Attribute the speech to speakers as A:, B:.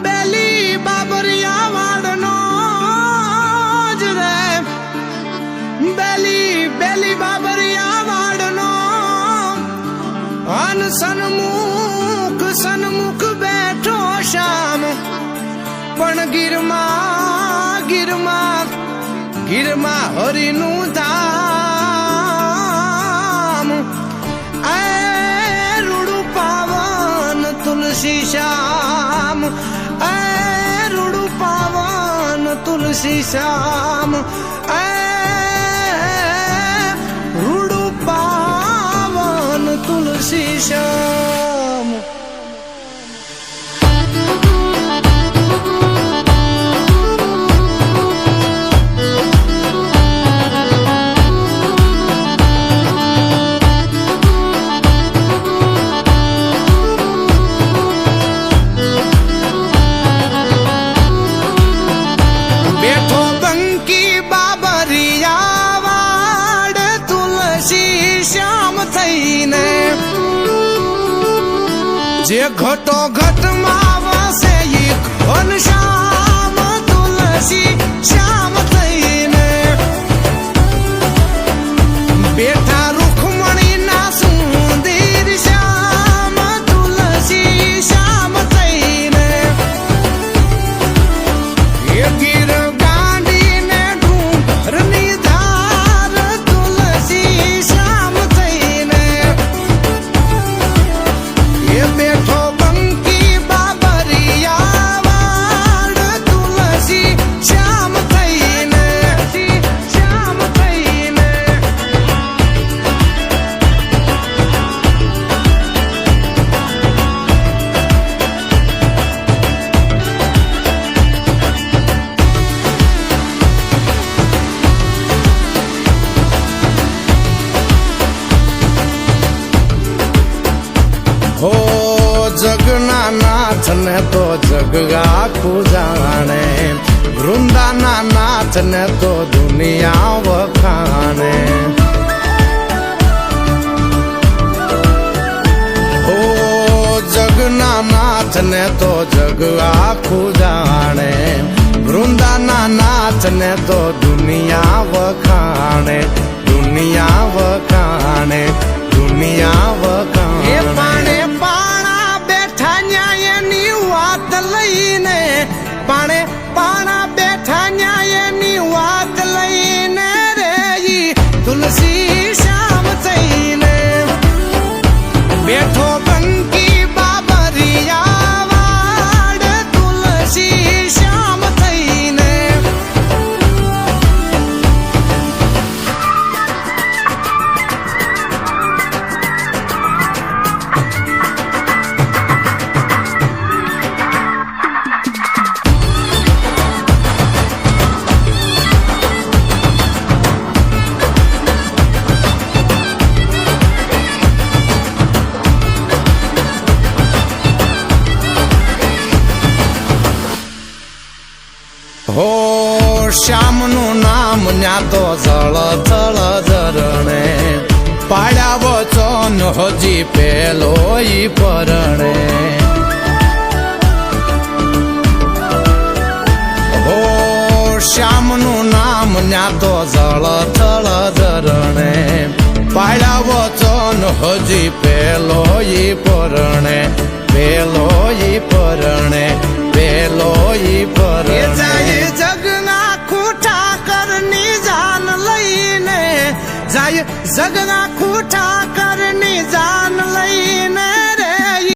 A: બેલી બાબરિયા વાડનો જ રે બેલી બાબરિયા વાડનો અન સન્મુખ બેઠો શામ પણ ગીરમાં હરિનું ધામ એ રૂડું પાવન તુલસી શ્યામ એ રૂડું પાવન તુલસી શ્યામ એ રૂડું પાવન તુલસી શ્યામ જે ઘટો ઘટમાં વસે ઈ ઘનશ્યામ તુલસી શ્યામ થઈને બેઠા રૂખમણી ના સુંદર શ્યામ તુલસી શ્યામ થઈને એ ગીર ગાંડીને ડુંગરની ધાર તુલસી શ્યામ થઈને એ બેઠો બંકી બાબરિયા વાડ તુલસી શ્યામ થઈને શ્યામ થઈને હો જગના નાથ ને તો જગ આખું જાણે વૃંદાના નાથ ને તો દુનિયા વખાણે હો જગના નાથ ને તો જગ આખું જાણે વૃંદાના નાથ ને તો દુનિયા વખાણે દુનિયા વખાણે દુનિયા વખાણે પાણા બેઠા ન્યાયની વાત લઈને પાણા બેઠા ન્યાયની વાત લઈને રે તુલસી શ્યામ થઈને બેઠો બંકી બાબરિયા વાડ તુલસી શ્યામ થઈને હો શ્યામનું નામ ન્યા તો જળ ઝરણે પાડ્યા વચન હજી પેલો ઈ પરણે હો શ્યામનું નામ ન્યા તો જળ ઝરણે પાડ્યા વચન હજી પેલો ઈ પરણે પેલો ઈ પરણે પેલો ઈ પરણે જગના ખૂટા કરની જાન લઈને જાય જગના ખૂટા કરની જાન લઈને